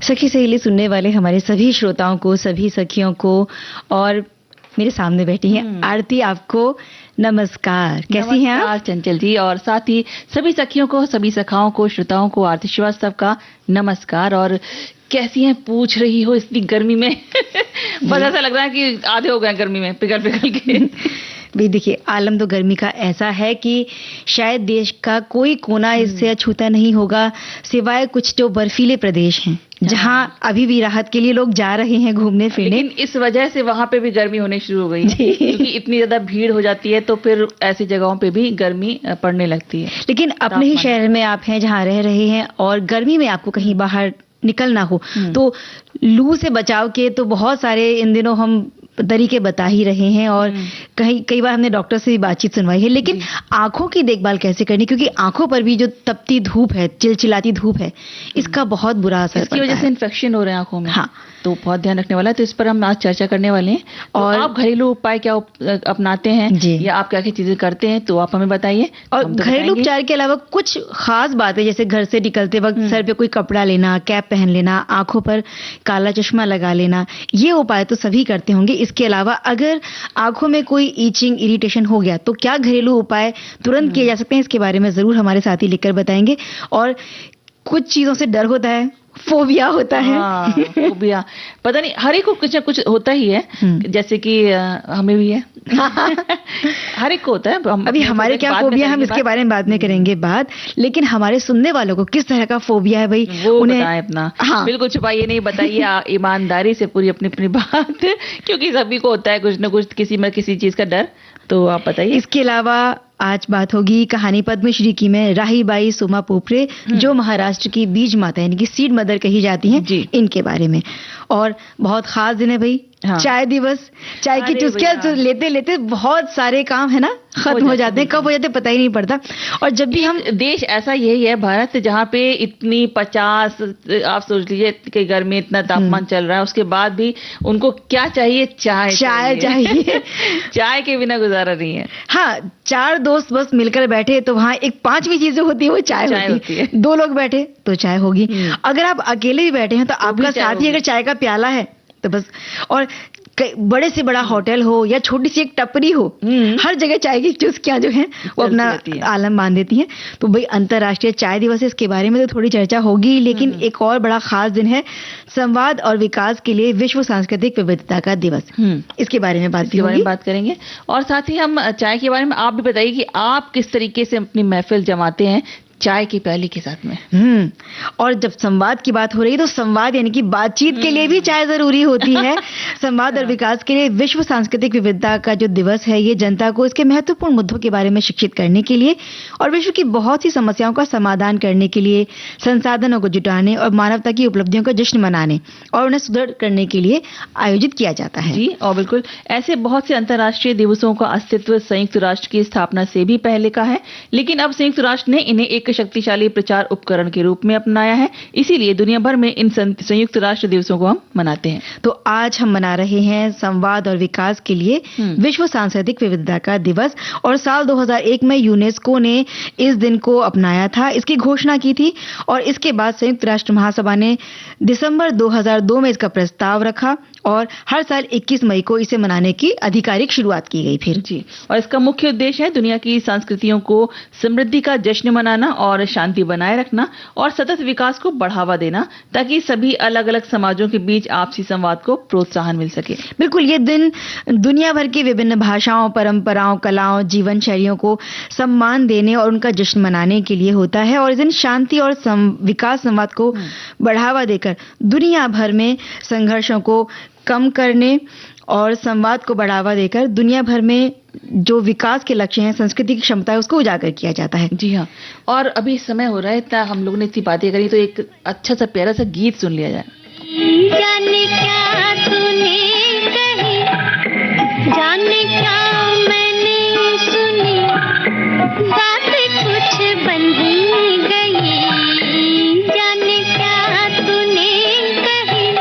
सखी सहेली सुनने वाले हमारे सभी श्रोताओं को, सभी सखियों को, और मेरे सामने बैठी हैं आरती, आपको नमस्कार। कैसी हैं आप? चंचल जी, और साथ ही सभी सखियों को, सभी सखाओं को, श्रोताओं को आरती श्रीवास्तव का नमस्कार। और कैसी हैं पूछ रही हो इतनी गर्मी में? बस ऐसा लग रहा है कि आधे हो गए गर्मी में पिघल पिघल के। भाई देखिए, आलम तो गर्मी का ऐसा है कि शायद देश का कोई कोना इससे अछूता नहीं होगा, सिवाय कुछ जो बर्फीले प्रदेश हैं जहां अभी भी राहत के लिए लोग जा रहे हैं घूमने फिरने। लेकिन इस वजह से वहां पे भी गर्मी होने शुरू हो गई है, क्योंकि इतनी ज्यादा भीड़ हो जाती है, तो फिर ऐसी जगहों पे भी गर्मी पड़ने लगती है। लेकिन अपने ही शहर में आप हैं जहां रह रहे हैं और गर्मी में आपको कहीं बाहर निकलना हो, तो लू से बचाव के तो बहुत सारे इन दिनों हम तरीके बता ही रहे हैं, और कई बार हमने डॉक्टर से भी बातचीत सुनवाई है। लेकिन आंखों की देखभाल कैसे करनी, क्योंकि आंखों पर भी जो तपती धूप है, चिलचिलाती धूप है, इसका बहुत बुरा असर पड़ता है। इसकी वजह से इन्फेक्शन हो रहे हैं आंखों में। हाँ, तो बहुत ध्यान रखने वाला है। तो इस पर हम आज चर्चा करने वाले हैं। और आप घरेलू उपाय क्या अपनाते हैं, या आप क्या क्या चीजें करते हैं, तो आप हमें बताइए। और घरेलू उपचार के अलावा कुछ खास बातें, जैसे घर से निकलते वक्त सर पे कोई कपड़ा लेना, कैप पहन लेना, आंखों पर काला चश्मा लगा लेना, ये उपाय तो सभी करते होंगे। इसके अलावा अगर आंखों में कोई ईचिंग, इरिटेशन हो गया, तो क्या घरेलू उपाय तुरंत किए जा सकते हैं, इसके बारे में जरूर हमारे साथी लिखकर बताएंगे। और कुछ चीजों से डर होता है, फोबिया होता है। फोबिया पता नहीं, हर एक को कुछ ना कुछ होता ही है, जैसे कि हमें भी है। हर एक को होता है। अभी हमारे क्या फोबिया, हम इसके बारे में बाद में करेंगे बात। लेकिन हमारे सुनने वालों को किस तरह का फोबिया है भाई, वो उन्हें बताएं अपना। बिल्कुल छुपाइए नहीं, बताइए ईमानदारी से पूरी अपनी अपनी बात, क्योंकि सभी को होता है कुछ न कुछ, किसी चीज का डर। तो आप बताइए। इसके अलावा आज बात होगी कहानी पद्मश्री की में राहीबाई सोमा पोपरे, जो महाराष्ट्र की बीज माता यानी कि सीड मदर कही जाती हैं, इनके बारे में। और बहुत खास दिन है भाई, चाय दिवस। चाय की चुस्कियां लेते लेते बहुत सारे काम है ना खत्म हो जाते हैं, कब हो जाते पता ही नहीं पड़ता। और जब भी हम देश ऐसा यही है भारत, जहाँ पे इतनी 50 आप सोच लीजिए कि गर्मी, इतना तापमान चल रहा है, उसके बाद भी उनको क्या चाहिए? चाय चाहिए। चाय के बिना गुजारा नहीं है। हाँ, 4 दोस्त बस मिलकर बैठे तो वहाँ एक 5वीं चीज जो होती है वो चाय होती है। 2 लोग बैठे तो चाय होगी। अगर आप अकेले भी बैठे हैं तो आपका साथी अगर चाय का प्याला है तो बस। और बड़े से बड़ा होटल हो या छोटी सी एक टपरी हो, हर जगह चाय की चुस्कियां जो हैं वो अपना आलम बांध देती हैं। तो भाई अंतर्राष्ट्रीय चाय दिवस है, इसके बारे में तो थोड़ी चर्चा होगी। लेकिन एक और बड़ा खास दिन है संवाद और विकास के लिए विश्व सांस्कृतिक विविधता का दिवस। इसके बारे में बात करेंगे। और साथ ही हम चाय के बारे में आप भी बताइए कि आप किस तरीके से अपनी महफिल जमाते हैं चाय की प्याली के साथ में। और जब संवाद की बात हो रही है तो संवाद यानी कि बातचीत के लिए भी चाय जरूरी होती है। संवाद और विकास के लिए विश्व सांस्कृतिक विविधता का जो दिवस है, ये जनता को इसके महत्वपूर्ण मुद्दों के बारे में शिक्षित करने के लिए और विश्व की बहुत सी समस्याओं का समाधान करने के लिए, संसाधनों को जुटाने और मानवता की उपलब्धियों का जश्न मनाने और उन्हें सुदृढ़ करने के लिए आयोजित किया जाता है। जी, और बिल्कुल ऐसे बहुत से अंतर्राष्ट्रीय दिवसों का अस्तित्व संयुक्त राष्ट्र की स्थापना से भी पहले का है, लेकिन अब संयुक्त राष्ट्र ने इन्हें एक शक्तिशाली प्रचार उपकरण के रूप में अपनाया है। इसीलिए दुनिया भर में इन संयुक्त राष्ट्र दिवसों को हम मनाते हैं। तो आज हम मना रहे हैं संवाद और विकास के लिए विश्व सांस्कृतिक विविधता का दिवस। और साल 2001 में यूनेस्को ने इस दिन को अपनाया था, इसकी घोषणा की थी। और इसके बाद संयुक्त राष्ट्र महासभा ने दिसंबर 2002 में इसका प्रस्ताव रखा और हर साल 21 मई को इसे मनाने की आधिकारिक शुरुआत की गई फिर। जी, और इसका मुख्य उद्देश्य है दुनिया की संस्कृतियों को समृद्धि का जश्न मनाना और शांति बनाए रखना और सतत विकास को बढ़ावा देना, ताकि सभी अलग अलग समाजों के बीच आपसी संवाद को प्रोत्साहन मिल सके। बिल्कुल, ये दिन दुनिया भर की विभिन्न भाषाओं, परंपराओं, कलाओं, जीवन शैलियों को सम्मान देने और उनका जश्न मनाने के लिए होता है। और इस दिन शांति और विकास संवाद को बढ़ावा देकर दुनिया भर में संघर्षों को कम करने और संवाद को बढ़ावा देकर दुनिया भर में जो विकास के लक्ष्य हैं, संस्कृति की क्षमता है, उसको उजागर किया जाता है। जी हाँ, और अभी समय हो रहा है, इतना हम लोगों ने इतनी बातें करी, तो एक अच्छा सा प्यारा सा गीत सुन लिया जाए। जाने क्या तूने कही, जाने क्या मैंने सुनी, बात कुछ बन ही गई, जाने क्या तूने कही।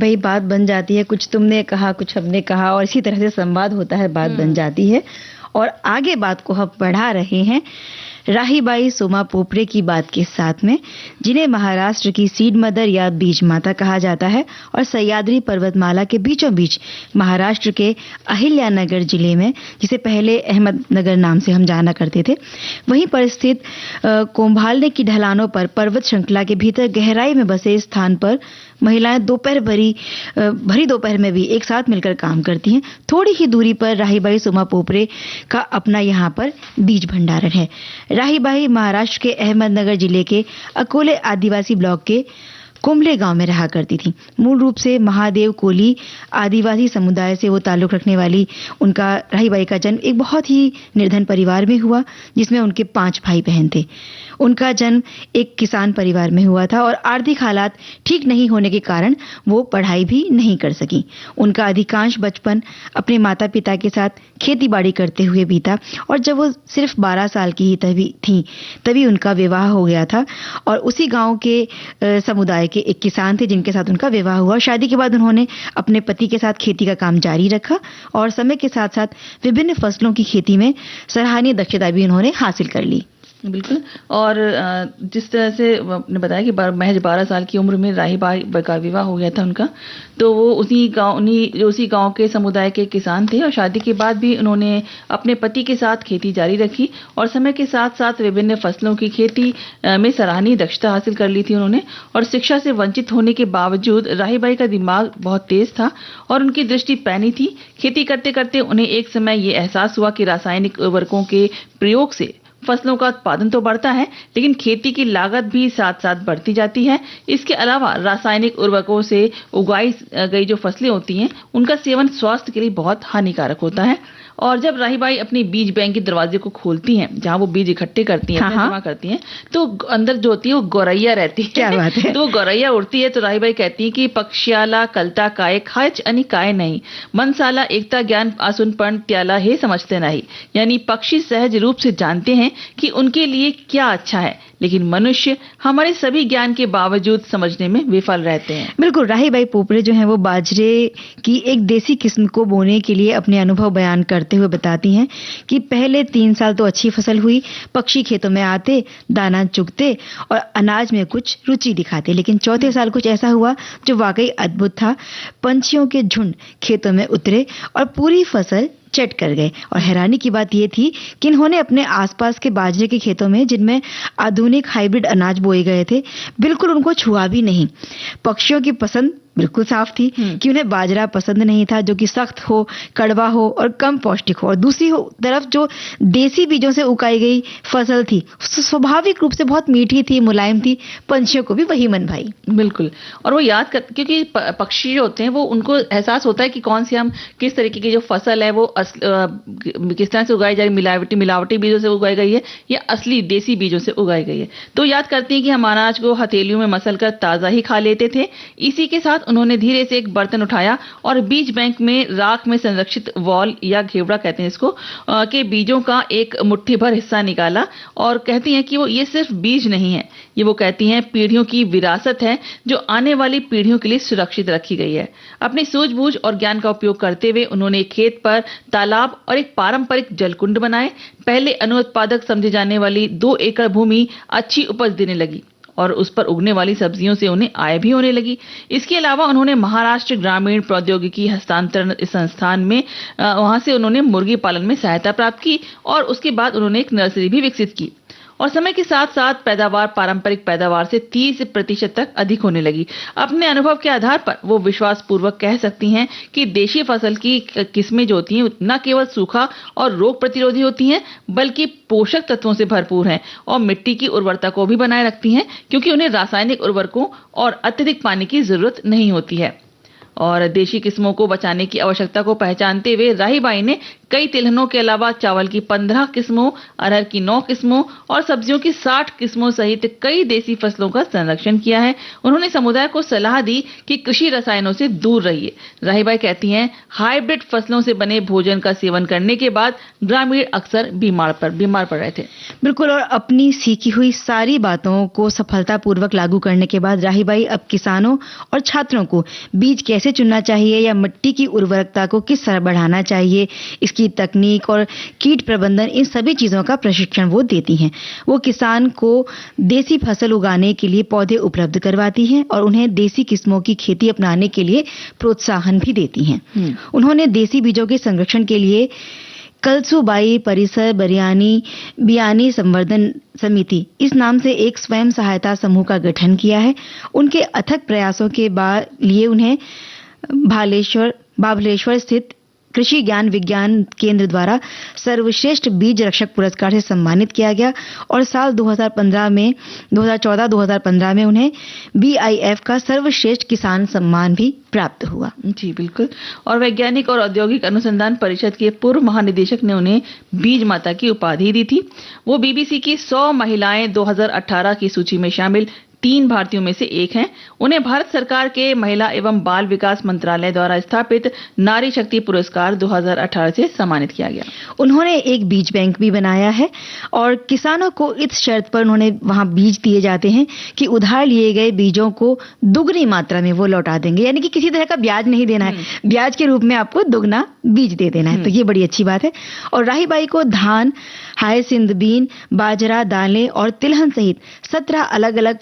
वही बात बन जाती है, कुछ तुमने कहा कुछ हमने कहा और इसी तरह से संवाद होता है, बात बन जाती है। और आगे बात को हम बढ़ा रहे हैं राहीबाई सोमा पोपरे की बात के साथ में, जिन्हें महाराष्ट्र की सीड मदर या बीज माता कहा जाता है और सह्याद्री पर्वतमाला के बीचों बीच महाराष्ट्र के अहिल्यानगर जिले में, जिसे पहले अहमदनगर नाम से हम जाना करते थे, वहीं पर स्थित कोंभालने की ढलानों पर पर्वत श्रृंखला के भीतर गहराई में बसे स्थान पर महिलाएं भरी दोपहर में भी एक साथ मिलकर काम करती हैं। थोड़ी ही दूरी पर राहीबाई सोमा पोपरे का अपना यहाँ पर बीज भंडारण है। राहीबाई महाराष्ट्र के अहमदनगर जिले के अकोले आदिवासी ब्लॉक के कुंभले गांव में रहा करती थी। मूल रूप से महादेव कोली आदिवासी समुदाय से वो ताल्लुक रखने वाली उनका राहीबाई का जन्म एक बहुत ही निर्धन परिवार में हुआ, जिसमें उनके 5 भाई बहन थे। उनका जन्म एक किसान परिवार में हुआ था और आर्थिक हालात ठीक नहीं होने के कारण वो पढ़ाई भी नहीं कर सकी। उनका अधिकांश बचपन अपने माता पिता के साथ खेती बाड़ी करते हुए बीता और जब वो सिर्फ 12 साल की ही तभी उनका विवाह हो गया था और उसी गांव के समुदाय के एक किसान थे जिनके साथ उनका विवाह हुआ। शादी के बाद उन्होंने अपने पति के साथ खेती का काम जारी रखा और समय के साथ साथ विभिन्न फसलों की खेती में सराहनीय दक्षता भी उन्होंने हासिल कर ली। बिल्कुल। और जिस तरह से आपने बताया कि महज 12 साल की उम्र में राहीबाई का विवाह हो गया था उनका, तो वो उसी गांव के समुदाय के किसान थे और शादी के बाद भी उन्होंने अपने पति के साथ खेती जारी रखी और समय के साथ साथ विभिन्न फसलों की खेती में सराहनीय दक्षता हासिल कर ली थी उन्होंने। और शिक्षा से वंचित होने के बावजूद राहीबाई का दिमाग बहुत तेज था और उनकी दृष्टि पैनी थी। खेती करते करते उन्हें एक समय ये एहसास हुआ कि रासायनिक उर्वरकों के प्रयोग से फसलों का उत्पादन तो बढ़ता है, लेकिन खेती की लागत भी साथ साथ बढ़ती जाती है। इसके अलावा रासायनिक उर्वरकों से उगाई गई जो फसलें होती हैं, उनका सेवन स्वास्थ्य के लिए बहुत हानिकारक होता है। और जब राहीबाई अपनी बीज बैंक के दरवाजे को खोलती हैं, जहां वो बीज इकट्ठे करती हैं, जमा करती हैं, तो अंदर जो होती है वो गौरैया रहती है। क्या बात है। तो वो गौरैया उड़ती है तो राहीबाई कहती है कि पक्षियाला कलता काय खायच आणि काय नहीं, मनसाला एकता ज्ञान आसुन पण त्याला हे समझते नहीं। यानी पक्षी सहज रूप से जानते हैं कि उनके लिए क्या अच्छा है, लेकिन मनुष्य हमारे सभी ज्ञान के बावजूद समझने में विफल रहते हैं। बिल्कुल। राहीबाई पोपरे जो है वो बाजरे की एक देसी किस्म को बोने के लिए अपने अनुभव बयान करते हुए बताती हैं कि पहले 3 साल तो अच्छी फसल हुई, पक्षी खेतों में आते, दाना चुगते और अनाज में कुछ रुचि दिखाते, लेकिन चौथे साल कुछ ऐसा हुआ जो वाकई अद्भुत था। पंछियों के झुंड खेतों में उतरे और पूरी फसल चट कर गए। और हैरानी की बात यह थी कि इन्होंने अपने आसपास के बाजरे के खेतों में, जिनमें आधुनिक हाइब्रिड अनाज बोए गए थे, बिल्कुल उनको छुआ भी नहीं। पक्षियों की पसंद बिल्कुल साफ थी कि उन्हें बाजरा पसंद नहीं था जो कि सख्त हो, कड़वा हो और कम पौष्टिक हो। और दूसरी तरफ जो देसी बीजों से उगाई गई फसल थी स्वाभाविक रूप से बहुत मीठी थी, मुलायम थी, पंछियों को भी वही मन भाई। बिल्कुल। और वो याद कर, क्योंकि पक्षी जो होते हैं वो उनको एहसास होता है कि कौन सी हम किस तरीके की जो फसल है वो किस तरह से उगाई जा रही, मिलावटी बीजों से उगाई गई है या असली देसी बीजों से उगाई गई है। तो याद करते हैं कि हम अनाज को हथेलियों में मसल कर ताजा ही खा लेते थे। इसी के साथ उन्होंने धीरे से एक बर्तन उठाया और बीज बैंक में राख में संरक्षित वॉल या घेवड़ा कहते हैं इसको, के बीजों का एक मुट्ठी भर हिस्सा निकाला और कहती हैं कि वो ये सिर्फ बीज नहीं है, ये वो कहती हैं पीढ़ियों की विरासत है जो आने वाली पीढ़ियों के लिए सुरक्षित रखी गई है। अपनी सूझबूझ और ज्ञान का उपयोग करते हुए उन्होंने खेत पर तालाब और एक पारंपरिक जलकुंड बनाए। पहले अनुत्पादक समझे जाने वाली 2 एकड़ भूमि अच्छी उपज देने लगी और उस पर उगने वाली सब्जियों से उन्हें आय भी होने लगी। इसके अलावा उन्होंने महाराष्ट्र ग्रामीण प्रौद्योगिकी हस्तांतरण संस्थान में वहां से उन्होंने मुर्गी पालन में सहायता प्राप्त की और उसके बाद उन्होंने एक नर्सरी भी विकसित की और समय के साथ साथ पैदावार पारंपरिक पैदावार से 30% तक अधिक होने लगी। अपने अनुभव के आधार पर वो विश्वास पूर्वक कह सकती हैं कि देशी फसल की किस्में जो होती हैं न केवल सूखा और रोग प्रतिरोधी होती हैं, बल्कि पोषक तत्वों से भरपूर हैं और मिट्टी की उर्वरता को भी बनाए रखती हैं, क्योंकि उन्हें रासायनिक उर्वरकों और अत्यधिक पानी की जरूरत नहीं होती है। और देशी किस्मों को बचाने की आवश्यकता को पहचानते हुए राहीबाई ने कई तिलहनों के अलावा चावल की 15 किस्मों, अरहर की 9 किस्मों और सब्जियों की 60 किस्मों सहित कई देसी फसलों का संरक्षण किया है। उन्होंने समुदाय को सलाह दी कि कृषि रसायनों से दूर रहिए। राहीबाई कहती हैं, हाइब्रिड फसलों से बने भोजन का सेवन करने के बाद ग्रामीण अक्सर बीमार पड़ रहे थे। बिल्कुल, और अपनी सीखी हुई सारी बातों को सफलतापूर्वक लागू करने के बाद राहीबाई अब किसानों और छात्रों को बीज कैसे चुनना चाहिए या मिट्टी की उर्वरकता को किस तरह बढ़ाना चाहिए, इसकी तकनीक और कीट प्रबंधन, इन सभी चीजों का प्रशिक्षण वो देती हैं। वो किसान को देसी फसल उगाने के लिए पौधे उपलब्ध करवाती हैं और उन्हें देसी किस्मों की खेती अपनाने के लिए प्रोत्साहन भी देती हैं। उन्होंने देसी बीजों के संरक्षण के लिए कलसूबाई परिसर बियानी संवर्धन समिति इस नाम से एक स्वयं सहायता समूह का गठन किया है। उनके अथक प्रयासों के लिए उन्हें बाभलेश्वर स्थित कृषि ज्ञान विज्ञान केंद्र द्वारा सर्वश्रेष्ठ बीज रक्षक पुरस्कार से सम्मानित किया गया और साल 2014-2015 में उन्हें BIF का सर्वश्रेष्ठ किसान सम्मान भी प्राप्त हुआ। जी बिल्कुल। और वैज्ञानिक और औद्योगिक अनुसंधान परिषद के पूर्व महानिदेशक ने उन्हें बीज माता की उपाधि दी थी। वो BBC की 100 महिलाएं 2018 की सूची में शामिल 3 भारतीयों में से एक हैं। उन्हें भारत सरकार के महिला एवं बाल विकास मंत्रालय द्वारा स्थापित नारी शक्ति पुरस्कार 2018 से सम्मानित किया गया। उन्होंने एक बीज बैंक भी बनाया है और किसानों को इस शर्त पर उन्होंने वहां बीज दिए जाते हैं कि उधार लिए गए बीजों को दुगनी मात्रा में वो लौटा देंगे, यानी कि किसी तरह का ब्याज नहीं देना है, ब्याज के रूप में आपको दुगना बीज दे देना है। तो ये बड़ी अच्छी बात है। और राहीबाई को धान, हायसिंथ बीन, बाजरा, दालें और तिलहन सहित 17 अलग-अलग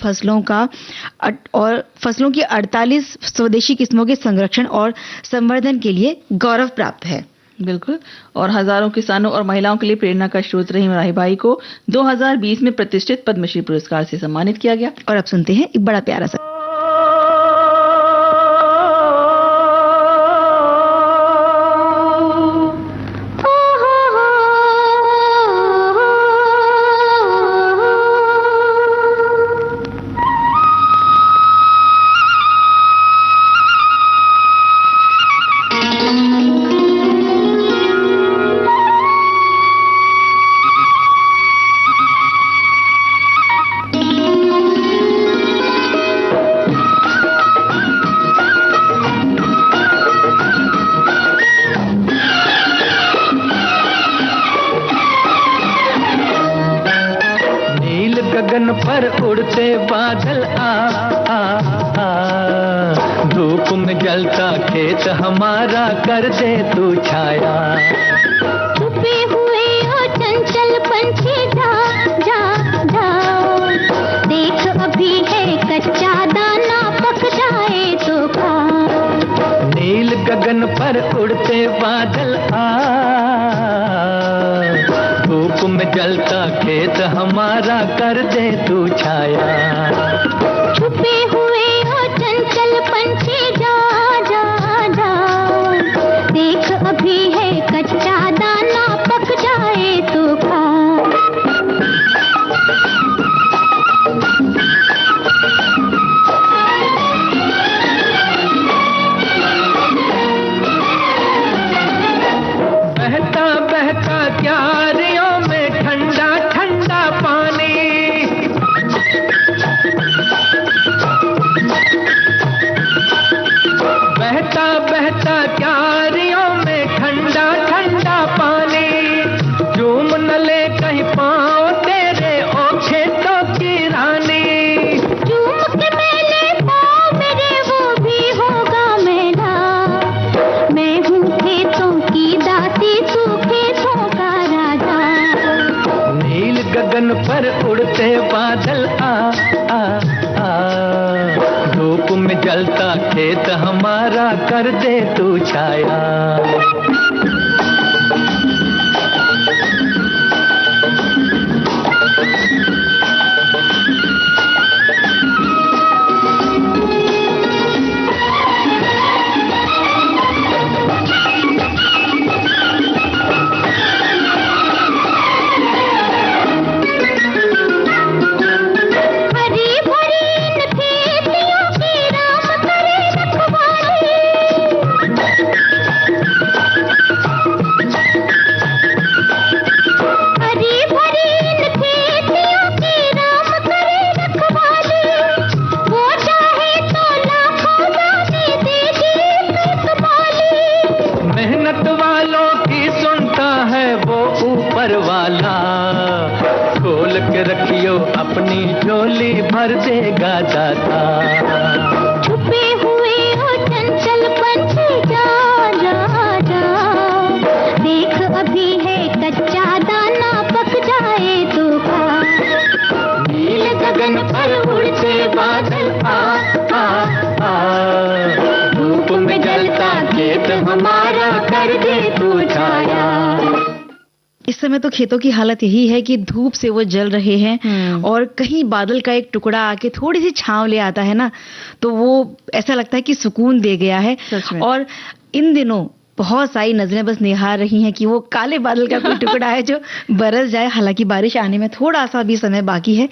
फसलों की 48 स्वदेशी किस्मों के संरक्षण और संवर्धन के लिए गौरव प्राप्त है। बिल्कुल। और हजारों किसानों और महिलाओं के लिए प्रेरणा का स्रोत रही राहीबाई को 2020 में प्रतिष्ठित पद्मश्री पुरस्कार से सम्मानित किया गया। और अब सुनते हैं एक बड़ा प्यारा सा गगन पर उड़ते बादल धूप में जलता खेत हमारा कर दे तू छाया। छुपे हुए हो चंचल पंछी जा जा जा, देख अभी है कच्चा दाना पक जाए तो खा। नील गगन पर उड़ते बादल धूप में जलता खेत हमारा कर दे तू छाया। छुपे हुए हो चंचल पंछी जा जा जा, देख अभी है कच्चा दाना पक जाए तो खा। बहता बहता क्यारियों में ठंडा ठंडा पानी, बहता बहता क्यारियों में ठंडा ठंडा पानी। झूम न ले कहीं पाँव तेरे ओ खेतों की रानी। झूम के मेले पाँव मेरे वो भी होगा मेरा, मैं हूँ खेतों की दासी तू खेतों का राजा। नील गगन पर उड़ते बादल धूप में जलता खेत हमारा कर दे तू छाया। वाला, खोल के रखियो अपनी झोली, भर देगा दाता। छुपे हुए हो चंचल पंछी, जा जा जा, देख अभी है कच्चा दाना, पक जाए तो खा। नील गगन पर उड़ते बादल, आ आ आ, धूप में जलता खेत हमारा, कर दे तू छाया। इस समय तो खेतों की हालत यही है कि धूप से वो जल रहे हैं और कहीं बादल का एक टुकड़ा आके थोड़ी सी छांव ले आता है ना, तो वो ऐसा लगता है कि सुकून दे गया है। और इन दिनों बहुत सारी नजरें बस निहार रही हैं कि वो काले बादल का कोई टुकड़ा है जो बरस जाए। हालांकि बारिश आने में थोड़ा सा भी समय बाकी है,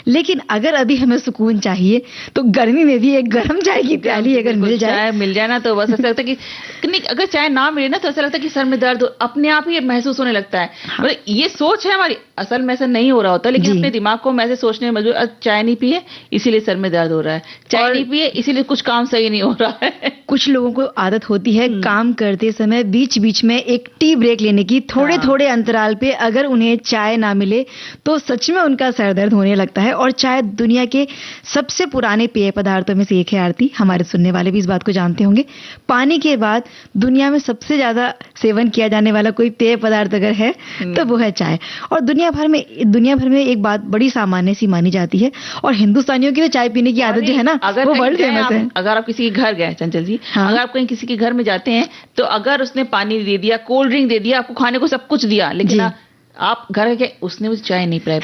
लेकिन अगर अभी हमें सुकून चाहिए तो गर्मी में भी एक गर्म चाय की प्याली अगर मिल जाए ना, तो बस ऐसा लगता है कि अगर चाय ना मिले ना तो ऐसा लगता है कि सर में दर्द अपने आप ही महसूस होने लगता है। मतलब ये सोच है हमारी, असल में ऐसा नहीं हो रहा होता, लेकिन अपने दिमाग को ऐसे सोचने में मजबूर, चाय नहीं पिए इसीलिए सर में दर्द हो रहा है, चाय नहीं पिए इसीलिए कुछ काम सही नहीं हो रहा है। कुछ लोगों को आदत होती है काम करते समय बीच बीच में एक टी ब्रेक लेने की, थोड़े थोड़े अंतराल पे अगर उन्हें चाय ना मिले तो सच में उनका सर दर्द होने लगता है। और चाय दुनिया के सबसे पुराने पेय पदार्थों में से एक है। आरती, हमारे सुनने वाले भी इस बात को जानते होंगे, पानी के बाद दुनिया में सबसे ज्यादा सेवन किया जाने वाला कोई पेय पदार्थ अगर है तो वो है चाय। और दुनिया भर में एक बात बड़ी सामान्य सी मानी जाती है, और हिंदुस्तानियों की तो चाय पीने की आदत जो है ना वो वर्ल्ड फेमस है। अगर आप किसी के घर गए चंचल जी, अगर आप कहीं किसी के घर में जाते हैं तो अगर उसने पानी दे दिया, कोल्ड ड्रिंक दे दिया, आपको खाने को सब कुछ दिया, लेकिन आप घर के उसने मुझे चाय नहीं पिलाई,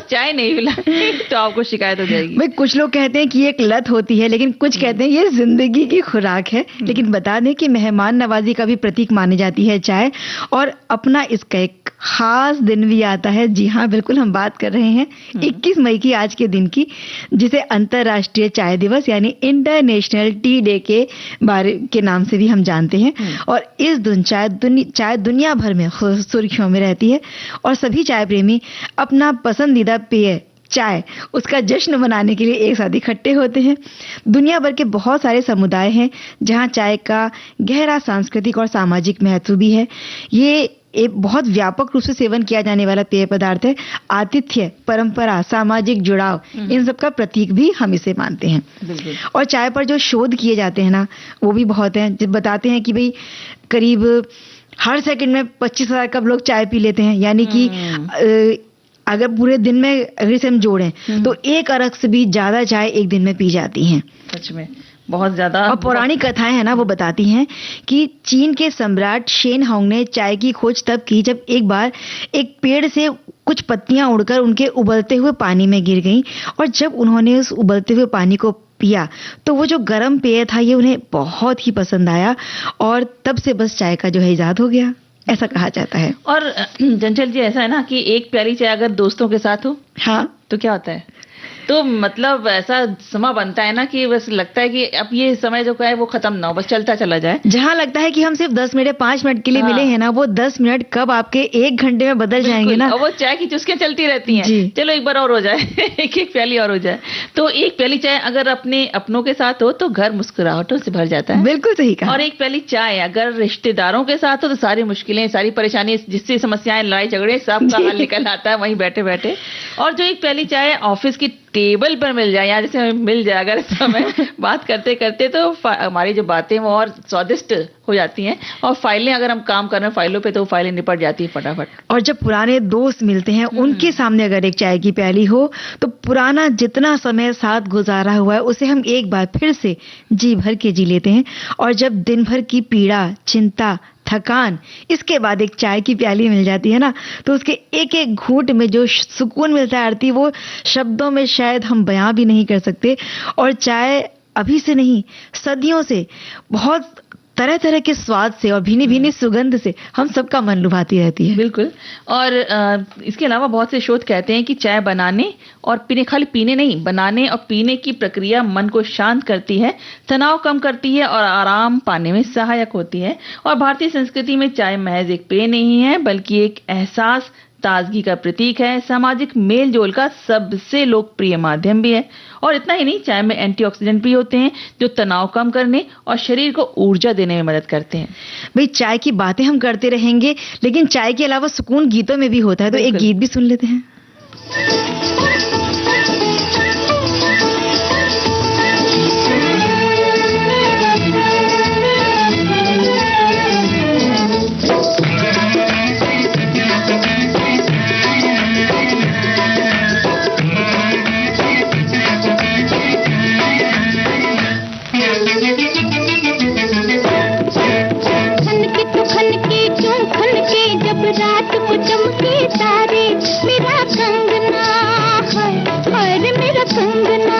चाय नहीं पिलाई तो आपको शिकायत हो जाएगी। भाई कुछ लोग कहते हैं कि एक लत होती है, लेकिन कुछ कहते हैं ये जिंदगी की खुराक है। लेकिन बता दें कि मेहमान नवाजी का भी प्रतीक मानी जाती है चाय, और अपना इसका एक खास दिन भी आता है। जी हाँ, बिल्कुल, हम बात कर रहे हैं 21 मई की, आज के दिन की, जिसे अंतर्राष्ट्रीय चाय दिवस यानी इंटरनेशनल टी डे के बारे के नाम से भी हम जानते हैं। और इस दिन चाय दुनिया भर में सुर्खियों में रहती है, और सभी चाय प्रेमी अपना पसंदीदा पेय चाय उसका जश्न मनाने के लिए एक साथ इकट्ठे होते हैं। दुनिया भर के बहुत सारे समुदाय हैं जहां चाय का गहरा सांस्कृतिक और सामाजिक महत्व भी है। ये एक बहुत व्यापक रूप से सेवन किया जाने वाला पेय पदार्थ है। आतिथ्य, परंपरा, सामाजिक जुड़ाव, इन सब का प्रतीक भी हम इसे मानते हैं। और चाय पर जो शोध किए जाते हैं ना, वो भी बहुत हैं। जो बताते हैं कि भाई करीब हर सेकंड में 25,000 कप लोग चाय पी लेते हैं, यानी कि अगर पूरे दिन में अगर इसे हम जोड़ें तो 1 अरग से भी ज्यादा चाय एक दिन में पी जाती हैं। सच में बहुत ज्यादा। और पौराणिक कथाएं हैं ना, वो बताती हैं कि चीन के सम्राट शेन हांग ने चाय की खोज तब की जब एक बार एक पेड़ से कुछ पत्तियां उड़कर उनके उबलते हुए पानी में गिर गईं, और जब उन्होंने उस उबलते हुए पानी को पिया तो वो जो गर्म पेय था ये उन्हें बहुत ही पसंद आया, और तब से बस चाय का जो है इजाद हो गया, ऐसा कहा जाता है। और चंचल जी, ऐसा है ना कि एक प्याली चाय अगर दोस्तों के साथ हो तो क्या होता है, तो मतलब ऐसा समय बनता है ना कि बस लगता है कि अब ये समय जो है वो खत्म ना हो, बस चलता चला जाए। जहां लगता है कि हम सिर्फ 10 मिनट 5 मिनट के लिए मिले हैं ना, वो 10 मिनट कब आपके 1 घंटे में बदल जाएंगे ना। और वो चाय की चुस्कियां चलती रहती हैं, चलो एक बार और हो जाए एक प्याली और हो जाए। तो एक प्याली चाय अगर अपनों के साथ हो तो घर मुस्कुराहटों से भर जाता है। बिल्कुल सही कहा। और एक प्याली चाय अगर रिश्तेदारों के साथ हो तो सारी मुश्किलें, सारी परेशानी, जिससे समस्याएं, लड़ाई झगड़े, सब का हल निकल आता है वहीं बैठे बैठे। और जो एक प्याली चाय ऑफिस की टेबल पर मिल जाए, या जैसे मिल जाए अगर समय बात करते करते, तो हमारी जो बातें वो और स्वादिष्ट हो जाती हैं। और फाइलें, अगर हम काम कर रहे हैं फाइलों पे, तो फाइलें निपट जाती है फटाफट। और जब पुराने दोस्त मिलते हैं उनके सामने अगर एक चाय की प्याली हो तो पुराना जितना समय साथ गुजारा हुआ है उसे हम एक बार फिर से जी भर के जी लेते हैं। और जब दिन भर की पीड़ा, चिंता, थकान, इसके बाद एक चाय की प्याली मिल जाती है ना, तो उसके एक एक घूंट में जो सुकून मिलता है आरती, वो शब्दों में शायद हम बयां भी नहीं कर सकते। और चाय अभी से नहीं, सदियों से बहुत तरह तरह के स्वाद से और भीनी भीनी सुगंध से हम सबका मन लुभाती रहती है। बिल्कुल। और इसके अलावा बहुत से शोध कहते हैं कि चाय बनाने और पीने, खाली पीने नहीं, बनाने और पीने की प्रक्रिया मन को शांत करती है, तनाव कम करती है और आराम पाने में सहायक होती है। और भारतीय संस्कृति में चाय महज एक पेय नहीं है, बल्कि एक एहसास, ताजगी का प्रतीक है, सामाजिक मेल जोल का सबसे लोकप्रिय माध्यम भी है। और इतना ही नहीं, चाय में एंटीऑक्सीडेंट भी होते हैं जो तनाव कम करने और शरीर को ऊर्जा देने में मदद करते हैं। भाई चाय की बातें हम करते रहेंगे, लेकिन चाय के अलावा सुकून गीतों में भी होता है, तो एक गीत भी सुन लेते हैं। रात को चमके तारे, मेरा कंगना है मेरा कंगना।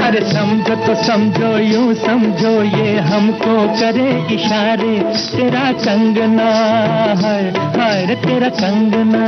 अरे समझो तो समझो, यूं समझो ये हमको करे इशारे, तेरा कंगना है रे तेरा कंगना।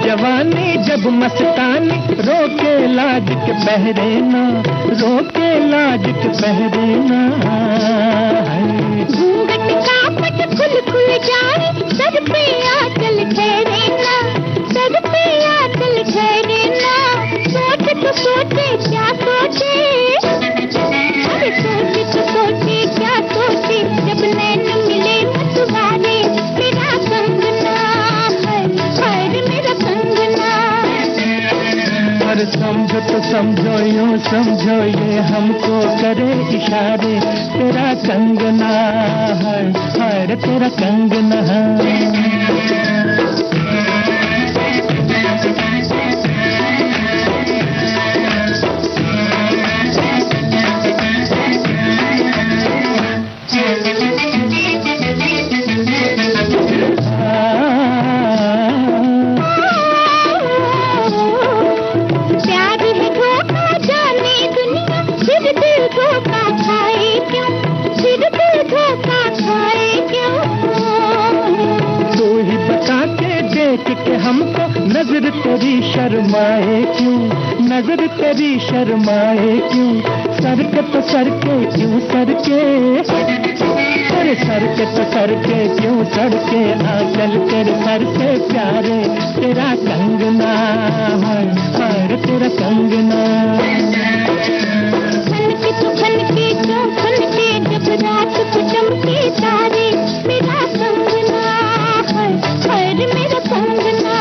जवानी जब मस्तानी, रोके लाज के पहरे ना, रोके लाज के पहरे ना। घूंघट का पट खुल खुल जाए, सर पे आंचल ठहरे ना, सर पे आंचल ठहरे ना। सोच तो सोचे क्या सोचे, अरे सोच तो सोचे क्या सोचे, जब नैन मिले तुम्हारे, मेरा कंगना है मेरा कंगना। और समझो तो समझो, यूं समझो ये हमको करे इशारे, तेरा कंगना है रे तेरा कंगना। के हमको नजर तेरी शर्माए क्यों, नजर तेरी शर्माए क्यों। सर के तो सर के क्यों सर के, अरे सर के तो सर के क्यों सर के। आंचल तेरे सर से प्यारे, तेरा कंगना है तेरा कंगना। खनके तो खनके क्यों खनके, जब रात को चमके तारे, मेरा कंगना है मेरा कंगना।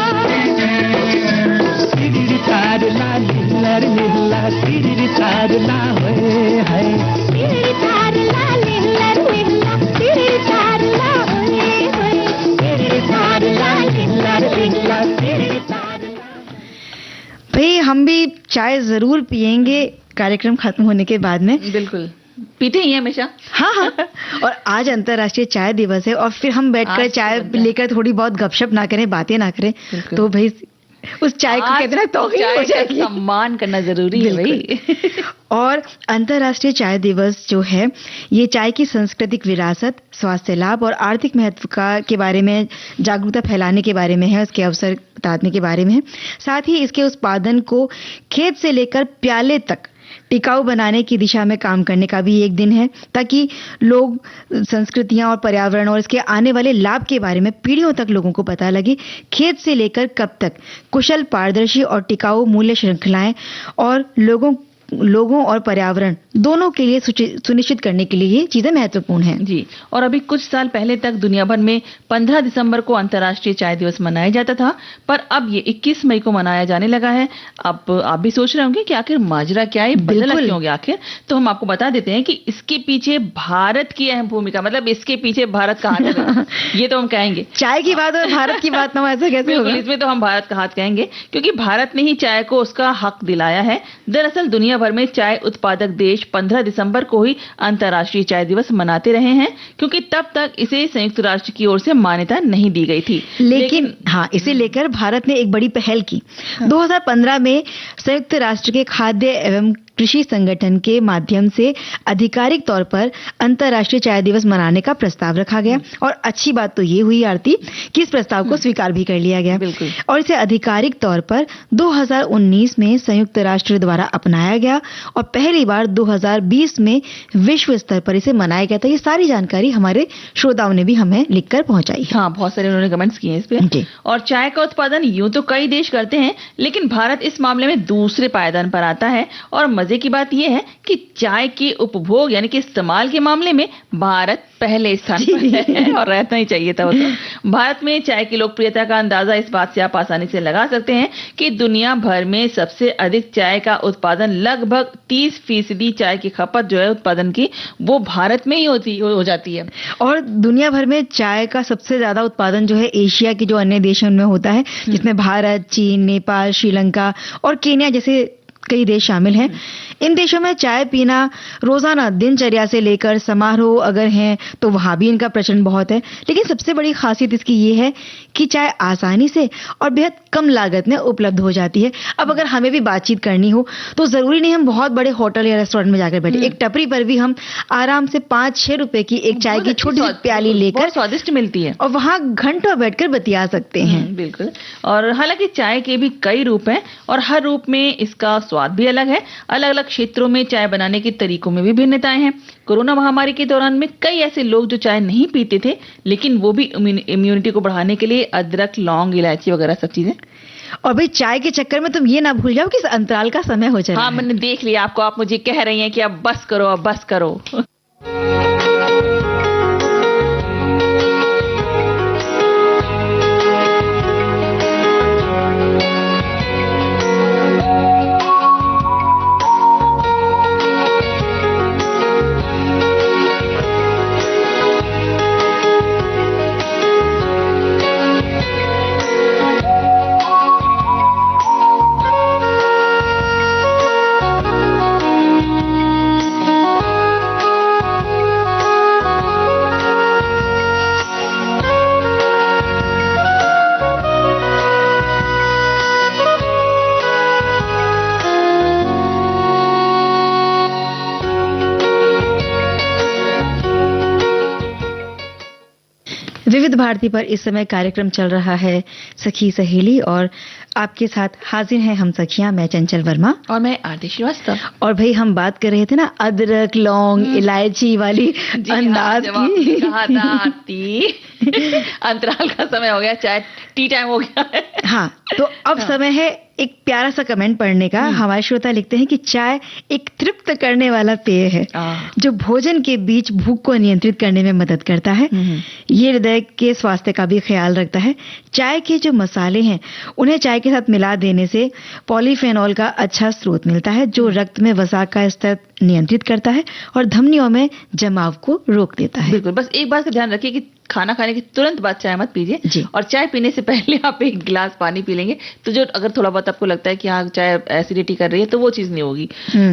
तिरी तार ला लीला लीला, तिरी तार ला होए है, तिरी तार ला लीला लीला, तिरी तार ला होए होए, तिरी तार ला लीला लीला, तिरी तार ला। भाई हम भी चाय जरूर पियेंगे कार्यक्रम खत्म होने के बाद में। बिल्कुल, पीते ही हमेशा। हाँ हाँ। और आज अंतर्राष्ट्रीय चाय दिवस है, और फिर हम बैठकर चाय लेकर थोड़ी बहुत गपशप ना करें, बातें ना करें, तो भाई उस चाय को कितना तौहीन हो जाएगी। सम्मान करना जरूरी है भाई। और अंतर्राष्ट्रीय चाय दिवस जो है, ये चाय की सांस्कृतिक विरासत, स्वास्थ्य लाभ और आर्थिक महत्व के बारे में जागरूकता फैलाने के बारे में है, उसके अवसर बताने के बारे में है। साथ ही इसके उत्पादन को खेत से लेकर प्याले तक टिकाऊ बनाने की दिशा में काम करने का भी एक दिन है, ताकि लोग संस्कृतियां और पर्यावरण और इसके आने वाले लाभ के बारे में पीढ़ियों तक लोगों को पता लगे। खेत से लेकर कब तक कुशल, पारदर्शी और टिकाऊ मूल्य श्रृंखलाएं और लोगों और पर्यावरण दोनों के लिए सुनिश्चित करने के लिए ये चीजें महत्वपूर्ण हैं। जी, और अभी कुछ साल पहले तक दुनिया भर में 15 दिसंबर को अंतर्राष्ट्रीय चाय दिवस मनाया जाता था, पर अब ये 21 मई को मनाया जाने लगा है। अब आप भी सोच रहे होंगे कि आखिर माजरा क्या है, बदला क्यों हो गया आखिर? तो हम आपको बता देते हैं कि इसके पीछे भारत की अहम भूमिका, मतलब इसके पीछे भारत का हाथ है। ये तो हम कहेंगे, चाय की बात और भारत की बात ना, ऐसा कैसे होगा? इसमें तो हम भारत का हाथ कहेंगे, क्योंकि भारत ने ही चाय को उसका हक दिलाया है। दरअसल दुनिया दुनिया भर में चाय उत्पादक देश 15 दिसंबर को ही अंतर्राष्ट्रीय चाय दिवस मनाते रहे हैं, क्योंकि तब तक इसे संयुक्त राष्ट्र की ओर से मान्यता नहीं दी गई थी। लेकिन हाँ, इसे लेकर भारत ने एक बड़ी पहल की। 2015 में संयुक्त राष्ट्र के खाद्य एवं कृषि संगठन के माध्यम से आधिकारिक तौर पर अंतर्राष्ट्रीय चाय दिवस मनाने का प्रस्ताव रखा गया, और अच्छी बात तो ये हुई आरती कि इस प्रस्ताव को स्वीकार भी कर लिया गया, और इसे आधिकारिक तौर पर 2019 में संयुक्त राष्ट्र द्वारा अपनाया गया, और पहली बार 2020 में विश्व स्तर पर इसे मनाया गया था। ये सारी जानकारी हमारे श्रोताओं ने भी हमें लिखकर पहुंचाई है। हाँ, बहुत सारे उन्होंने कमेंट्स किए हैं इस पे। और चाय का उत्पादन यूं तो कई देश करते हैं, लेकिन भारत इस मामले में दूसरे पायदान पर आता है। और मजे की बात यह है कि चाय के उपभोग यानी कि इस्तेमाल के मामले में भारत पहले स्थान पर है, और रहना ही चाहिए था वो तो। भारत में चाय की लोकप्रियता का अंदाजा इस बात से आप आसानी से लगा सकते हैं कि दुनिया भर में सबसे अधिक चाय का उत्पादन, लगभग 30% चाय की खपत जो है उत्पादन की, वो भारत में ही हो जाती है। और दुनिया भर में चाय का सबसे ज्यादा उत्पादन जो है एशिया के जो अन्य देशों में होता है, जिसमें भारत, चीन, नेपाल, श्रीलंका और केन्या जैसे कई देश शामिल हैं। इन देशों में चाय पीना रोजाना दिनचर्या से लेकर समारोह अगर हैं तो वहां भी इनका प्रचलन बहुत है। लेकिन सबसे बड़ी खासियत इसकी ये है कि चाय आसानी से और बेहद कम लागत में उपलब्ध हो जाती है। अब अगर हमें भी बातचीत करनी हो तो जरूरी नहीं हम बहुत बड़े होटल या रेस्टोरेंट में जाकर बैठे, एक टपरी पर भी हम आराम से 5-6 रुपए की एक चाय की छोटी प्याली लेकर, स्वादिष्ट मिलती है, और वहां घंटों बैठकर बतिया सकते हैं। बिल्कुल। और हालांकि चाय के भी कई रूप हैं, और हर रूप में इसका स्वाद भी अलग है। अलग अलग क्षेत्रों में चाय बनाने के तरीकों में भी भिन्नताएं हैं। कोरोना महामारी के दौरान में कई ऐसे लोग जो चाय नहीं पीते थे, लेकिन वो भी इम्यूनिटी को बढ़ाने के लिए अदरक, लौंग, इलायची वगैरह सब चीजें। और भाई चाय के चक्कर में तुम ये ना भूल जाओ कि इस अंतराल का समय हो चला। हाँ, मैंने देख लिया आपको, आप मुझे कह रही हैं कि अब बस करो, अब बस करो। विविध भारती पर इस समय कार्यक्रम चल रहा है सखी सहेली, और आपके साथ हाजिर हैं हम सखियां, मैं चंचल वर्मा और मैं आरती श्रीवास्तव। और भाई हम बात कर रहे थे ना अदरक, लौंग, इलायची वाली अंदाज की। कहा था आरती अंतराल का समय हो गया, चाय टी टाइम हो गया है। हाँ, तो अब समय है एक प्यारा सा कमेंट पढ़ने का। हमारे श्रोता लिखते हैं कि चाय एक तृप्त करने वाला पेय है जो भोजन के बीच भूख को नियंत्रित करने में मदद करता है। ये हृदय के स्वास्थ्य का भी ख्याल रखता है। चाय के जो मसाले हैं उन्हें चाय के साथ मिला देने से पॉलीफेनॉल का अच्छा स्रोत मिलता है, जो रक्त में वसा का स्तर नियंत्रित करता है और धमनियों में जमाव को रोक देता है। बिल्कुल, बस एक बात का ध्यान रखिए कि खाना खाने के तुरंत बाद चाय मत पीजिए, और चाय पीने से पहले आप एक गिलास पानी पी लेंगे तो जो अगर थोड़ा बहुत आपको लगता है कि हाँ चाय एसिडिटी कर रही है तो वो चीज नहीं होगी।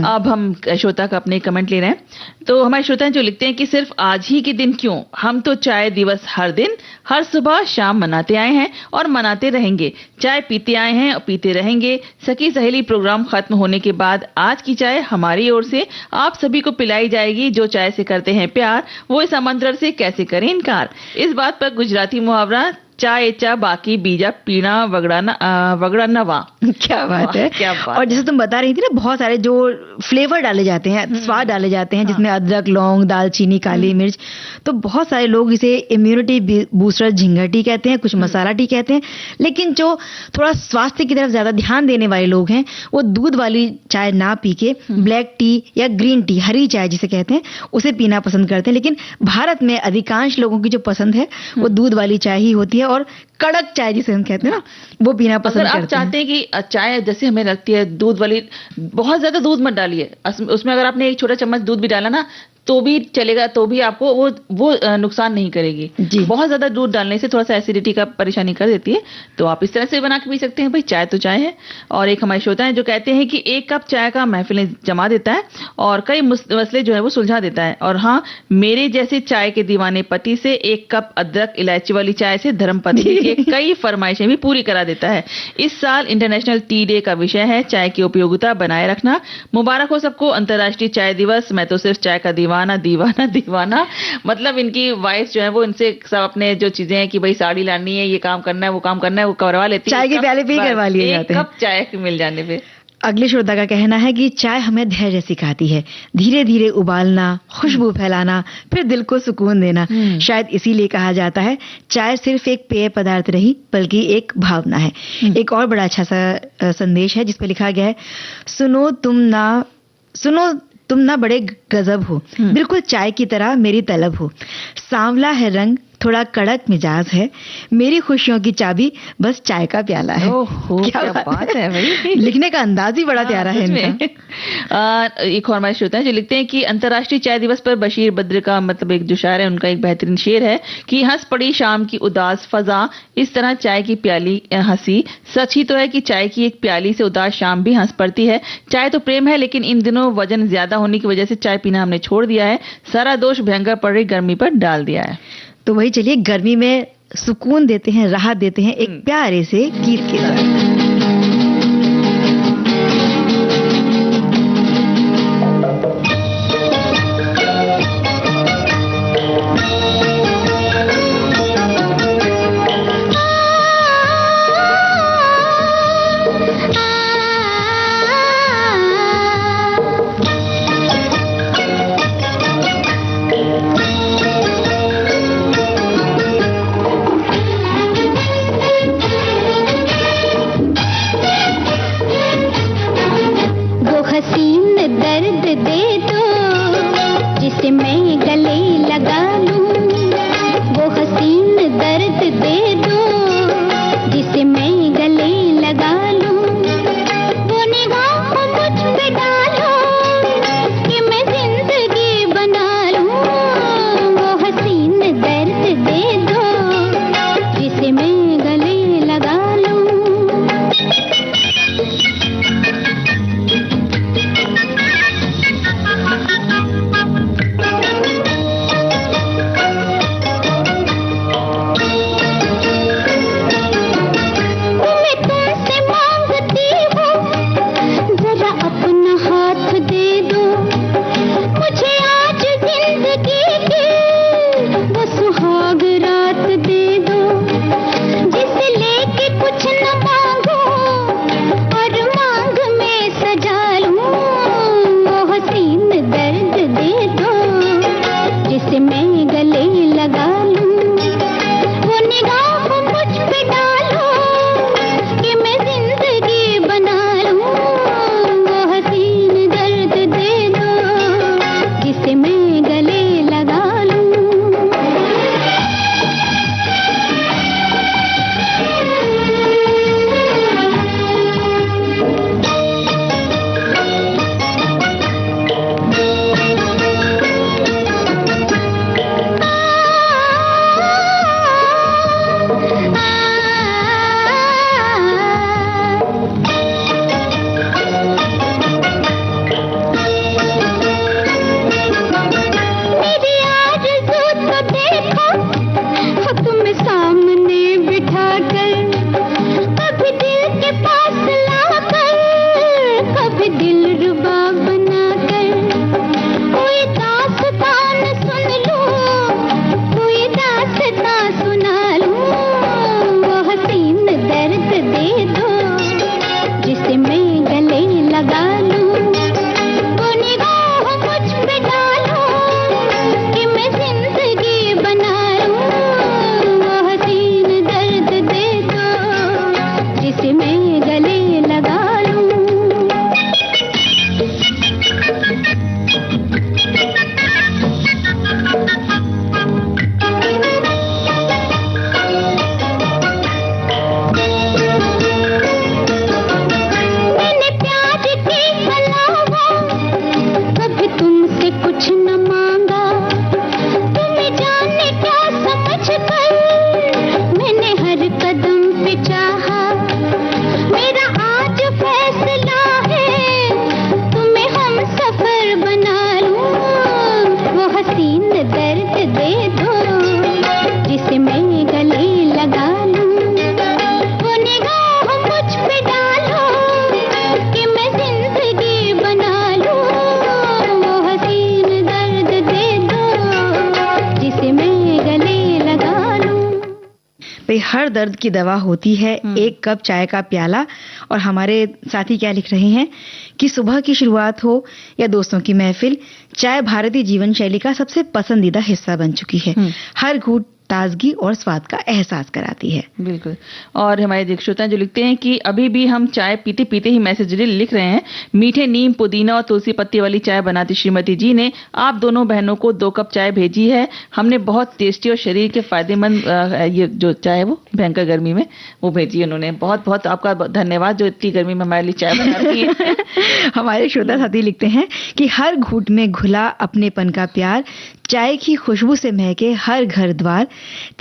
अब हम श्रोता का अपने कमेंट ले रहे हैं, तो हमारे श्रोता जो लिखते हैं कि सिर्फ आज ही के दिन क्यों, हम तो चाय दिवस हर दिन, हर सुबह शाम मनाते आए हैं और मनाते रहेंगे। चाय पीते आए हैं और पीते रहेंगे। सखी सहेली प्रोग्राम खत्म होने के बाद आज की चाय हमारी ओर से आप सभी को पिलाई जाएगी। जो चाय से करते हैं प्यार, वो इस आमंत्रण से कैसे करें इनकार। इस बात पर गुजराती मुहावरा चाय चा बाकी बीजा पीना वगड़ा नवा। क्या बात है, क्या बात। और जैसे तुम बता रही थी ना, बहुत सारे जो फ्लेवर डाले जाते हैं, स्वाद डाले जाते हैं, जिसमें अदरक, लौंग, दालचीनी, काली मिर्च, तो बहुत सारे लोग इसे इम्यूनिटी बूस्टर झिंगा टी कहते हैं, कुछ मसाला टी कहते हैं। लेकिन जो थोड़ा स्वास्थ्य की तरफ ज्यादा ध्यान देने वाले लोग हैं वो दूध वाली चाय ना पी के ब्लैक टी या ग्रीन टी, हरी चाय जिसे कहते हैं, उसे पीना पसंद करते हैं। लेकिन भारत में अधिकांश लोगों की जो पसंद है वो दूध वाली चाय ही होती है, और कड़क चाय जिसे हम कहते हैं ना, वो पीना पसंद करते हैं। आप चाहते हैं कि चाय जैसे हमें लगती है दूध वाली, बहुत ज्यादा दूध मत डालिए उसमें। अगर आपने एक छोटा चम्मच दूध भी डाला ना तो भी चलेगा, तो भी आपको वो नुकसान नहीं करेगी। बहुत ज्यादा दूध डालने से थोड़ा सा एसिडिटी का परेशानी कर देती है, तो आप इस तरह से बना के पी सकते हैं। भाई चाय तो चाय है। और एक हमारे श्रोता है जो कहते हैं कि 1 कप चाय का महफिलें जमा देता है और कई मसले जो है वो सुलझा देता है। और हाँ, मेरे जैसे चाय के दीवाने पति से 1 कप अदरक इलायची वाली चाय से धर्मपत्नी की कई फरमाइशें भी पूरी करा देता है। इस साल इंटरनेशनल टी डे का विषय है चाय की उपयोगिता बनाए रखना। मुबारक हो सबको अंतर्राष्ट्रीय चाय दिवस। मैं तो सिर्फ चाय का दीवाना दीवाना दीवाना। मतलब इनकी वाइफ जो है वो इनसे सब अपने जो चीजें हैं कि भाई साड़ी लानी है, ये काम करना है, वो काम करना है, वो करवा लेती है। चाय के प्याले पे ही करवा लिए जाते हैं। 1 कप चाय मिल जाने पे। अगले श्रोता का कहना है कि चाय हमें धैर्य सिखाती है, धीरे धीरे उबालना, खुशबू फैलाना, फिर दिल को सुकून देना। शायद इसीलिए कहा जाता है चाय सिर्फ एक पेय पदार्थ नहीं बल्कि एक भावना है। एक और बड़ा अच्छा सा संदेश है जिस पे लिखा गया है, सुनो तुम ना बड़े गजब हो, बिल्कुल चाय की तरह मेरी तलब हो। सांवला है रंग, थोड़ा कड़क मिजाज है, मेरी खुशियों की चाबी बस चाय का प्याला है। ओहो, क्या बात है भाई। लिखने का अंदाज ही बड़ा प्यारा है इनका। एक और हमारे श्रोता है जो लिखते हैं कि अंतर्राष्ट्रीय चाय दिवस पर बशीर बद्र का मतलब एक जो शायर है उनका एक बेहतरीन शेर है कि हंस पड़ी शाम की उदास फजा, इस तरह चाय की प्याली हंसी। सच ही तो है कि चाय की एक प्याली से उदास शाम भी हंस पड़ती है। चाय तो प्रेम है, लेकिन इन दिनों वजन ज्यादा होने की वजह से चाय पीना हमने छोड़ दिया है। सारा दोष भयंकर पड़ रही गर्मी पर डाल दिया है। तो वही चलिए गर्मी में सुकून देते हैं, राहत देते हैं एक प्यारे से गीत के साथ। हर दर्द की दवा होती है एक कप चाय का प्याला। और हमारे साथी क्या लिख रहे हैं कि सुबह की शुरुआत हो या दोस्तों की महफिल, चाय भारतीय जीवन शैली का सबसे पसंदीदा हिस्सा बन चुकी है। हर घूंट ताजगी और स्वाद का एहसास कराती है। बिल्कुल। और हमारे श्रोता जो लिखते हैं कि अभी भी हम चाय पीते पीते ही मैसेज लिख रहे हैं, मीठे नीम, पुदीना और तुलसी पत्ती वाली चाय बनाती श्रीमती जी ने आप दोनों बहनों को 2 कप चाय भेजी है। हमने बहुत टेस्टी और शरीर के फायदेमंद ये जो चाय है वो भयंकर गर्मी में वो भेजी है उन्होंने। बहुत बहुत आपका धन्यवाद जो इतनी गर्मी में हमारे लिए चाय बनाती है। हमारे श्रोता साथी लिखते हैं कि हर घूंट में घुला अपनेपन का प्यार, चाय की खुशबू से महके हर घर द्वार,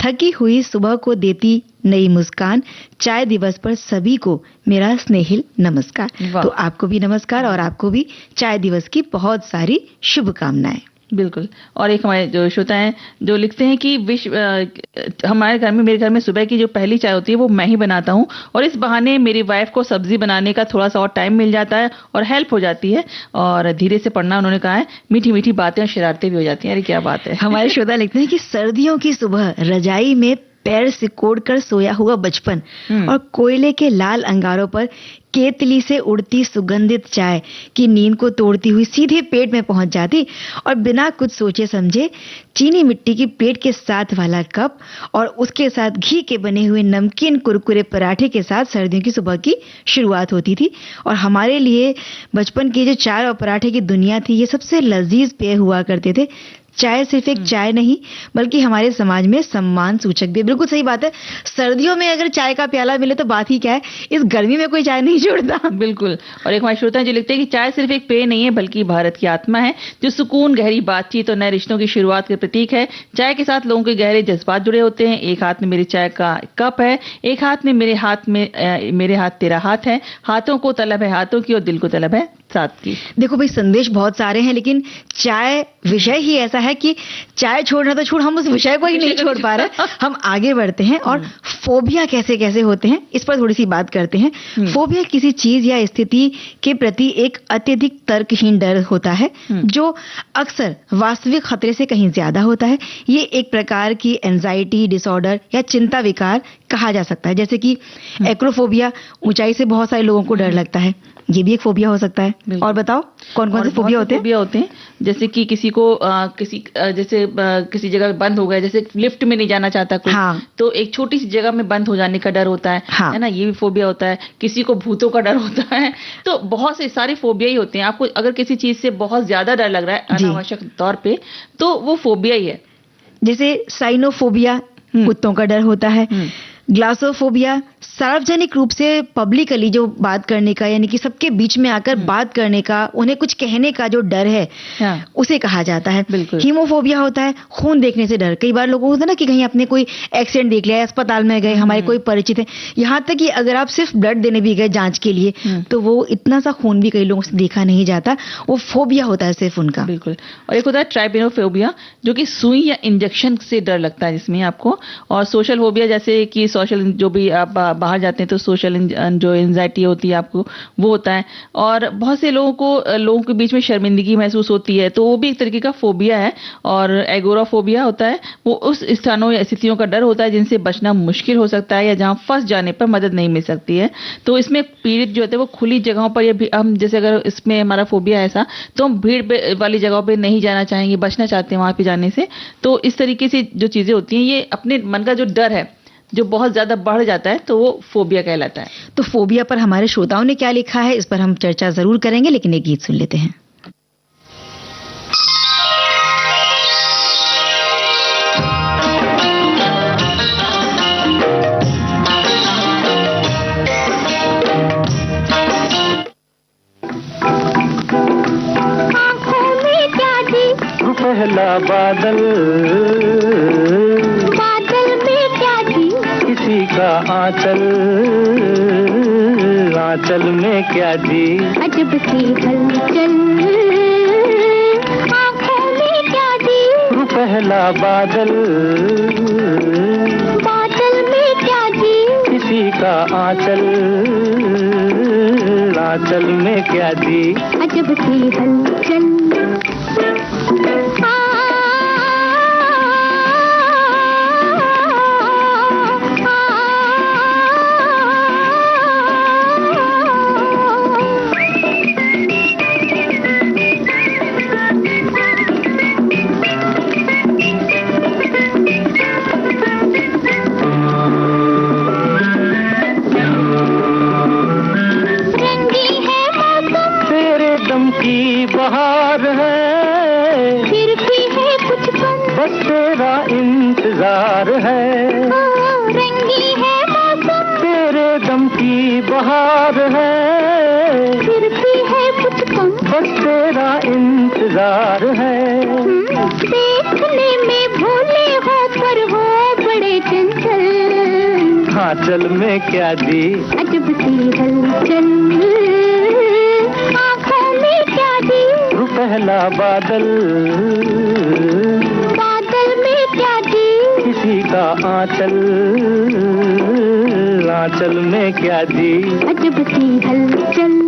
थकी हुई सुबह को देती नई मुस्कान, चाय दिवस पर सभी को मेरा स्नेहिल नमस्कार। तो आपको भी नमस्कार और आपको भी चाय दिवस की बहुत सारी शुभकामनाएं। बिल्कुल। और एक हमारे जो श्रोता हैं जो लिखते हैं कि हमारे घर में, मेरे घर में सुबह की जो पहली चाय होती है वो मैं ही बनाता हूँ और इस बहाने मेरी वाइफ को सब्जी बनाने का थोड़ा सा और टाइम मिल जाता है और हेल्प हो जाती है। और धीरे से पढ़ना उन्होंने कहा है, मीठी मीठी बातें और शरारतें भी हो जाती हैं। अरे क्या बात है। हमारे श्रोता लिखते हैं कि सर्दियों की सुबह रजाई में पैर सिकोड़ कर सोया हुआ बचपन और कोयले के लाल अंगारों पर केतली से उड़ती सुगंधित चाय की नींद को तोड़ती हुई सीधे पेट में पहुंच जाती और बिना कुछ सोचे समझे चीनी मिट्टी की प्लेट के साथ वाला कप और उसके साथ घी के बने हुए नमकीन कुरकुरे पराठे के साथ सर्दियों की सुबह की शुरुआत होती थी। और हमारे लिए बचपन की जो चाय और पराठे की दुनिया थी, ये सबसे लजीज पेय हुआ करते थे। चाय सिर्फ एक चाय नहीं बल्कि हमारे समाज में सम्मान सूचक भी। बिल्कुल सही बात है, सर्दियों में अगर चाय का प्याला मिले तो बात ही क्या है, इस गर्मी में कोई चाय नहीं छोड़ता। बिल्कुल। और एक हमारे श्रोता जो लिखते हैं कि चाय सिर्फ एक पेय नहीं है बल्कि भारत की आत्मा है जो सुकून, गहरी बातचीत और नए रिश्तों की शुरुआत के प्रतीक है। चाय के साथ लोगों के गहरे जज्बात जुड़े होते हैं। एक हाथ में मेरी चाय का कप है, एक हाथ में मेरे हाथ तेरा हाथ है, हाथों को तलब है हाथों की और दिल को तलब है साथ की। देखो भाई, संदेश बहुत सारे हैं लेकिन चाय विषय ही ऐसा है कि चाय छोड़ना तो छोड़, हम उस विषय को ही नहीं छोड़ पा रहे। हम आगे बढ़ते हैं और फोबिया कैसे कैसे होते हैं इस पर थोड़ी सी बात करते हैं। फोबिया किसी चीज या स्थिति के प्रति एक अत्यधिक तर्कहीन डर होता है जो अक्सर वास्तविक खतरे से कहीं ज्यादा होता है। ये एक प्रकार की एंजाइटी डिसऑर्डर या चिंता विकार कहा जा सकता है। जैसे कि एक्रोफोबिया, ऊंचाई से बहुत सारे लोगों को डर लगता है, ये भी एक फोबिया हो सकता है। और बताओ कौन कौन से फोबिया होते हैं? जैसे कि किसी को किसी जगह में बंद हो गया, जैसे लिफ्ट में नहीं जाना चाहता कोई, तो एक छोटी सी जगह में बंद हो जाने का डर होता है, है ना, ये भी फोबिया होता है। किसी को भूतों का डर होता है। तो बहुत से सारे फोबिया ही होते हैं। आपको अगर किसी चीज से बहुत ज्यादा डर लग रहा है अनावश्यक तौर पे, तो वो फोबिया ही है। जैसे साइनोफोबिया, कुत्तों का डर होता है। ग्लासोफोबिया, सार्वजनिक रूप से पब्लिकली जो बात करने का, यानी कि सबके बीच में आकर बात करने का, उन्हें कुछ कहने का जो डर है, उसे कहा जाता है। हीमोफोबिया होता है खून देखने से डर। कई बार लोगों को होता है ना कि कहीं आपने कोई एक्सीडेंट देख लिया, अस्पताल में गए, हमारे कोई परिचित है, यहाँ तक कि अगर आप सिर्फ ब्लड देने भी गए जांच के लिए, तो वो इतना सा खून भी कई लोगों से देखा नहीं जाता, वो फोबिया होता है सिर्फ उनका। बिल्कुल। और एक होता है ट्राइपेनोफोबिया, जो कि सुई या इंजेक्शन से डर लगता है जिसमें आपको। और सोशल फोबिया, जैसे कि सोशल, जो भी आप बाहर जाते हैं तो सोशल जो एंजाइटी होती है आपको, वो होता है। और बहुत से लोगों के बीच में शर्मिंदगी महसूस होती है, तो वो भी एक तरीके का फोबिया है। और एगोराफोबिया होता है, वो उस स्थानों या स्थितियों का डर होता है जिनसे बचना मुश्किल हो सकता है या जहां फंस जाने पर मदद नहीं मिल सकती है। तो इसमें पीड़ित जो होते हैं वो खुली जगहों पर, या हम जैसे अगर इसमें हमारा फोबिया है ऐसा, तो हम भीड़ वाली जगहों पर नहीं जाना चाहेंगे, बचना चाहते हैं वहां पर जाने से। तो इस तरीके से जो चीजें होती हैं, ये अपने मन का जो डर है जो बहुत ज्यादा बढ़ जाता है, तो वो फोबिया कहलाता है। तो फोबिया पर हमारे श्रोताओं ने क्या लिखा है इस पर हम चर्चा जरूर करेंगे, लेकिन एक गीत सुन लेते हैं। पहला बादल में क्या जी, किसी का आंचल में क्या जी, अजब सी हलचल आँखों में क्या जी, पहला बादल में क्या जी, किसी का आंचल में क्या जी, अजब सी हलचल की बहार है, फिर भी है कुछ कम, बस तेरा इंतजार है। देखने में भोले हो पर हो बड़े चंचल, हाँ चल में क्या दी अजब सी हलचल, आँखों में क्या दी पहला बादल, बादल में क्या दी किसी का आंचल, आंचल में क्या दी अजब सी हलचल।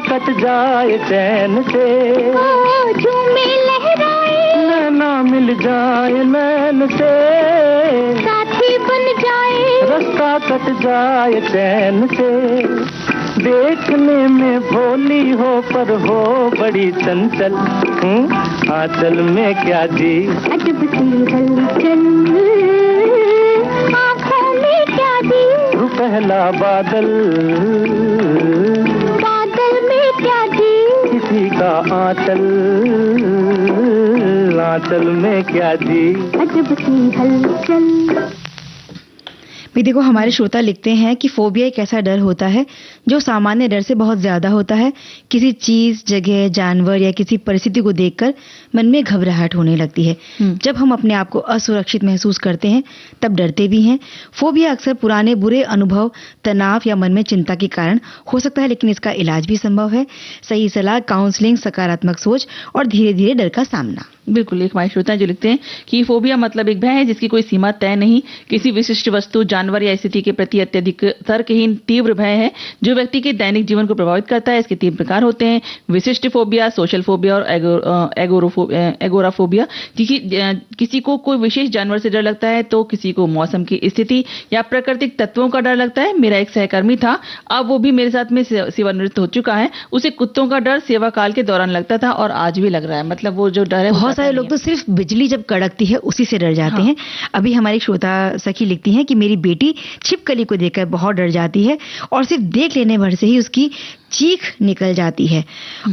कट जाए चैन से, झूमे लहराए नैना मिल जाए नैन से, साथी बन जाए रास्ता कट जाए चैन से। देखने में भोली हो पर हो बड़ी चंचल, आंचल में क्या दी अजब सी हलचल, आँखों में क्या दी पहला बादल, क्या दी किसी का आंचल, आंचल में क्या दी अजब सी हलचल। भी देखो, हमारे श्रोता लिखते हैं कि फोबिया एक ऐसा डर होता है जो सामान्य डर से बहुत ज्यादा होता है। किसी चीज, जगह, जानवर या किसी परिस्थिति को देखकर मन में घबराहट होने लगती है। जब हम अपने आप को असुरक्षित महसूस करते हैं तब डरते भी हैं। फोबिया अक्सर पुराने बुरे अनुभव, तनाव या मन में चिंता के कारण हो सकता है, लेकिन इसका इलाज भी संभव है। सही सलाह, काउंसलिंग, सकारात्मक सोच और धीरे धीरे डर का सामना। बिल्कुल। एक हमारे श्रोता जो लिखते हैं कि फोबिया मतलब एक भय है जिसकी कोई सीमा तय नहीं, किसी विशिष्ट वस्तु, जानवर या स्थिति के प्रति अत्यधिक तर्कहीन तीव्र भय है जो व्यक्ति के दैनिक जीवन को प्रभावित करता है। इसके 3 प्रकार होते हैं: विशिष्ट फोबिया, सोशल फोबिया और एगोराफोबिया। किसी को कोई विशेष जानवर से डर लगता है तो किसी को मौसम की स्थिति या प्राकृतिक तत्वों का डर लगता है। मेरा एक सहकर्मी था, अब वो भी मेरे साथ में सेवानिवृत्त हो चुका है, उसे कुत्तों का डर सेवा काल के दौरान लगता था और आज भी लग रहा है। मतलब वो जो डर है, बहुत सारे लोग तो सिर्फ बिजली जब कड़कती है उसी से डर जाते हैं। अभी हमारी श्रोता सखी लिखती हैं कि मेरी बेटी छिपकली को देखकर बहुत डर जाती है और सिर्फ देख लेने भर से ही उसकी चीख निकल जाती है।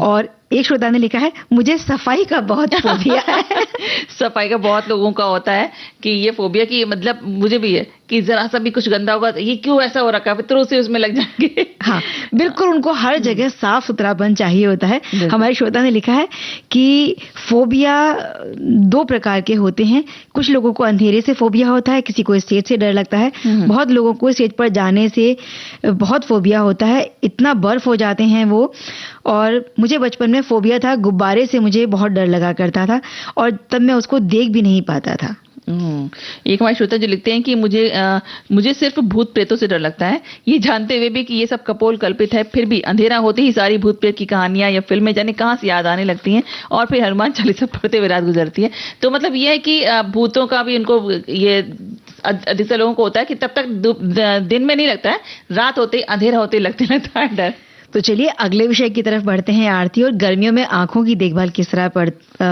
और एक श्रोता ने लिखा है, मुझे सफाई का बहुत फोबिया है। सफाई का बहुत लोगों का होता है कि ये फोबिया की, मतलब मुझे भी है कि जरा सा भी कुछ गंदा होगा तो ये क्यों ऐसा हो रखा है, फिर उसे उसमें लग जाएंगे। हाँ, बिल्कुल, उनको हर जगह साफ सुथरापन चाहिए होता है। हमारे श्रोता ने लिखा है कि फोबिया 2 प्रकार के होते हैं। कुछ लोगों को अंधेरे से फोबिया होता है, किसी को स्टेज से डर लगता है। बहुत लोगों को स्टेज पर जाने से बहुत फोबिया होता है, इतना बर्फ हो जाते हैं वो। और मुझे बचपन में फोबिया था, गुब्बारे से मुझे बहुत डर लगा करता था और तब मैं उसको देख भी नहीं पाता था। एक हमारे श्रोता जो लिखते हैं कि मुझे सिर्फ भूत प्रेतों से डर लगता है, ये जानते हुए भी कि ये सब कपोल कल्पित है, फिर भी अंधेरा होते ही सारी भूत प्रेत की कहानियां या फिल्में जाने कहां से याद आने लगती हैं और फिर हनुमान चालीसा पढ़ते हुए रात गुजरती है। तो मतलब ये है कि भूतों का भी उनको, ये अधिकतर लोगों को होता है कि तब तक दिन में नहीं लगता है, रात होते अंधेरा होते लगता है डर। तो चलिए अगले विषय की तरफ बढ़ते हैं आरती, और गर्मियों में आंखों की देखभाल किस तरह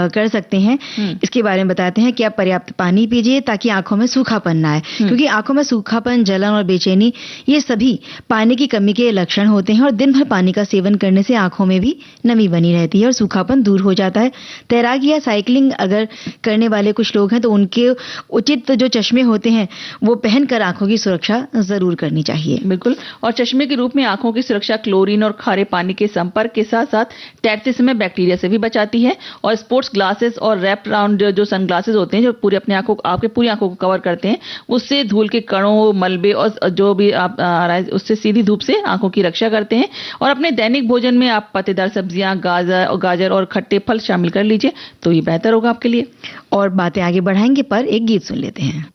कर सकते हैं इसके बारे में बताते हैं कि आप पर्याप्त पानी पीजिए ताकि आंखों में सूखापन ना आए, क्योंकि आंखों में सूखापन, जलन और बेचैनी ये सभी पानी की कमी के लक्षण होते हैं और दिन भर पानी का सेवन करने से आंखों में भी नमी बनी रहती है और सूखापन दूर हो जाता है। तैराकी या साइकिलिंग अगर करने वाले कुछ लोग हैं तो उनके उचित जो चश्मे होते हैं वो पहनकर आंखों की सुरक्षा जरूर करनी चाहिए। बिल्कुल। और चश्मे के रूप में आंखों की सुरक्षा क्लोरीन और खारे पानी के संपर्क के साथ साथ तैरते समय बैक्टीरिया से भी बचाती है। और स्पोर्ट्स ग्लासेस और रैप राउंड जो सनग्लासेस होते हैं जो पूरी अपने आपके पूरी आंखों को कवर करते हैं, उससे धूल के कणों, मलबे और जो भी आप आ रहा है उससे सीधी धूप से आंखों की रक्षा करते हैं। और अपने दैनिक भोजन में आप पत्तेदार सब्जियां, गाजर और खट्टे फल शामिल कर लीजिए तो ये बेहतर होगा आपके लिए। और बातें आगे बढ़ाएंगे पर एक गीत सुन लेते हैं।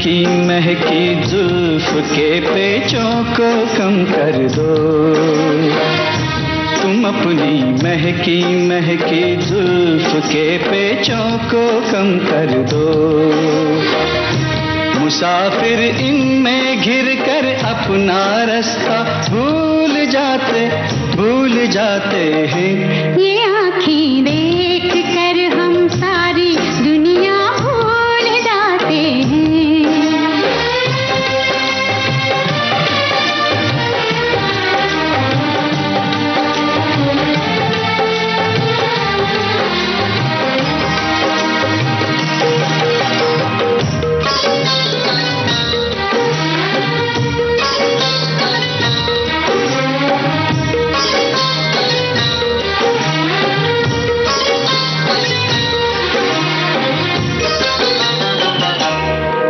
महकी महकी जुल्फ के पेचों को कम कर दो, तुम अपनी महकी महकी जुल्फ के पेचों को कम कर दो। मुसाफिर इनमें घिर कर अपना रास्ता भूल जाते हैं। ये आँखें देख कर हम सारी दुनिया भूल जाते हैं।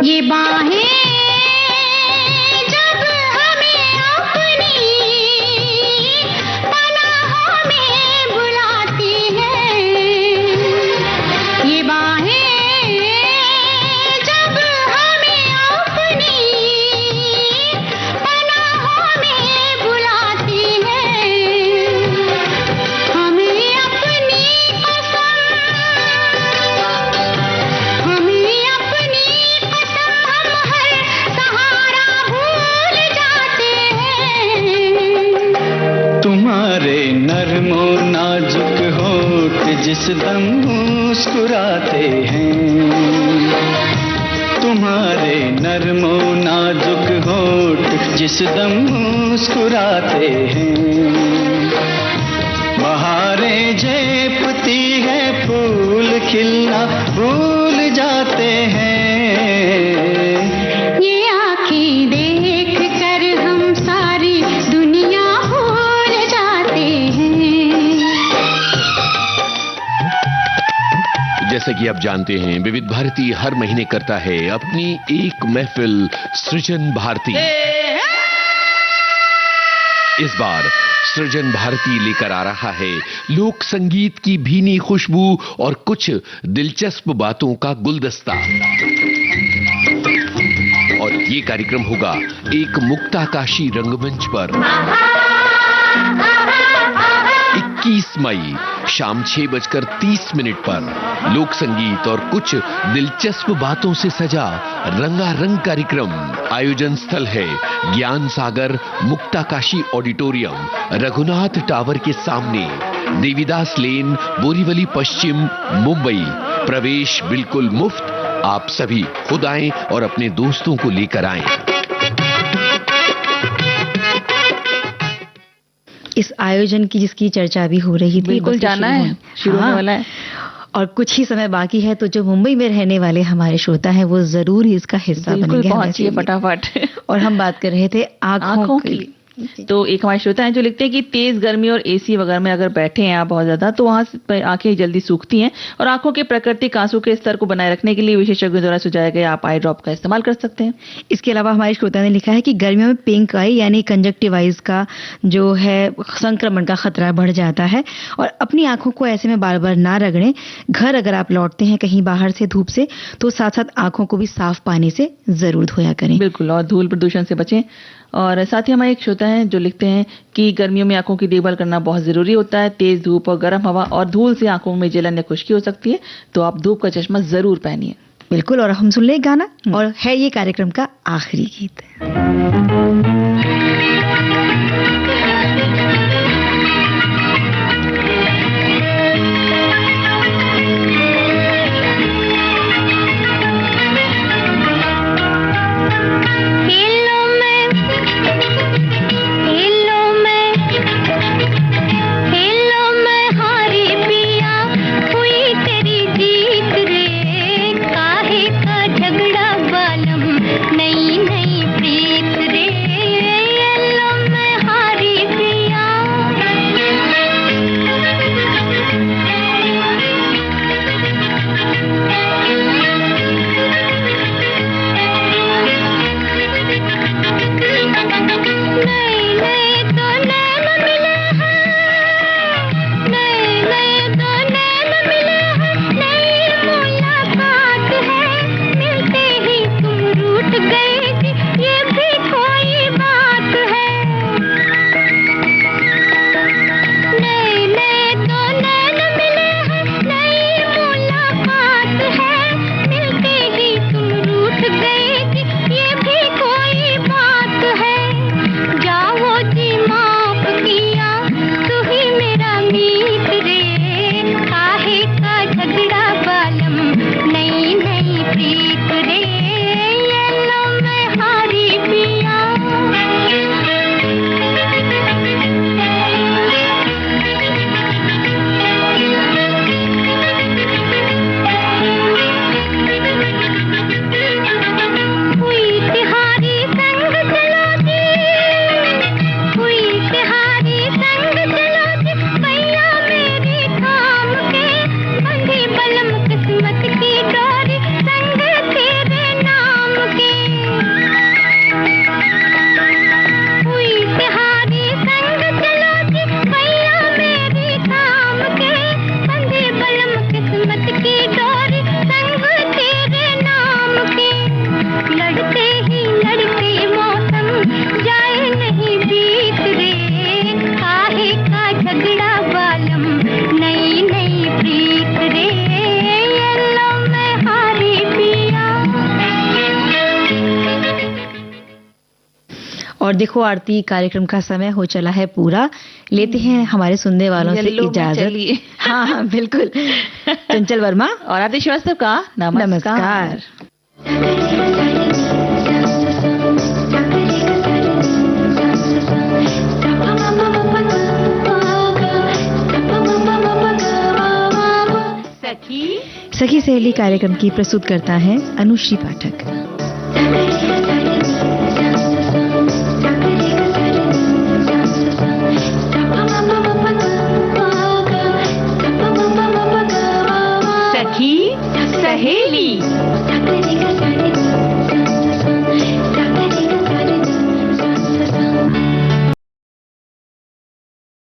ये बाहें जब हमें अपनी पनाहों में बुलाती हैं, ये बाहें जब हमें अपनी पनाहों में बुलाती हैं, हमें अपनी तुम्हारे नर्मो नाजुक होठ जिस दम मुस्कुराते हैं, तुम्हारे नर्मो नाजुक होठ जिस दम मुस्कुराते हैं। बहारें झेपती है फूल खिलना भूल जाते हैं। ये आँखें देख कर हम सारी दुनिया भूल जाते हैं। जैसे कि आप जानते हैं, विविध भारती हर महीने करता है अपनी एक महफिल सृजन भारती। इस बार सृजन भारती लेकर आ रहा है लोक संगीत की भीनी खुशबू और कुछ दिलचस्प बातों का गुलदस्ता। और ये कार्यक्रम होगा एक मुक्ताकाशी रंगमंच पर 21 मई शाम 6:30 पर लोक संगीत और कुछ दिलचस्प बातों से सजा रंगारंग कार्यक्रम। आयोजन स्थल है ज्ञान सागर मुक्ताकाशी ऑडिटोरियम, रघुनाथ टावर के सामने, देवीदास लेन, बोरीवली पश्चिम, मुंबई। प्रवेश बिल्कुल मुफ्त। आप सभी खुद आएं और अपने दोस्तों को लेकर आएं। इस आयोजन की जिसकी चर्चा भी हो रही थी, बिल्कुल जाना है, शुरू होने वाला है और कुछ ही समय बाकी है, तो जो मुंबई में रहने वाले हमारे श्रोता हैं वो जरूर ही इसका हिस्सा बनेंगे। पहुंचिए फटाफट। और हम बात कर रहे थे आंखों की। तो एक हमारे श्रोता हैं जो लिखते हैं कि तेज गर्मी और एसी वगैरह में अगर बैठे हैं आप बहुत ज्यादा, तो वहां से आंखें जल्दी सूखती हैं और आंखों के प्राकृतिक आंसू के स्तर को बनाए रखने के लिए विशेषज्ञों द्वारा सुझाया गया आप आई ड्रॉप का इस्तेमाल कर सकते हैं। इसके अलावा हमारे श्रोता ने लिखा है कि गर्मियों में पिंक आई यानी कंजक्टिवाइज का जो है संक्रमण का खतरा बढ़ जाता है और अपनी आंखों को ऐसे में बार बार ना रगड़ें। घर अगर आप लौटते हैं कहीं बाहर से धूप से, तो साथ साथ आंखों को भी साफ पानी से जरूर धोया करें। बिल्कुल, और धूल प्रदूषण से बचें। और साथ ही हमारे एक श्रोता हैं जो लिखते हैं कि गर्मियों में आंखों की देखभाल करना बहुत जरूरी होता है। तेज धूप और गर्म हवा और धूल से आंखों में जलन या खुश्की हो सकती है, तो आप धूप का चश्मा जरूर पहनिए। बिल्कुल, और हम सुन ले गाना, और है ये कार्यक्रम का आखिरी गीत। झगड़ा बालम नई नई प्रीत रे। देखो आरती, कार्यक्रम का समय हो चला है पूरा, लेते हैं हमारे सुनने वालों से इजाजत। हाँ बिल्कुल। चंचल वर्मा और आरती श्रीवास्तव का नमस्कार। सखी सहेली कार्यक्रम की प्रस्तुत करता है अनुश्री पाठक।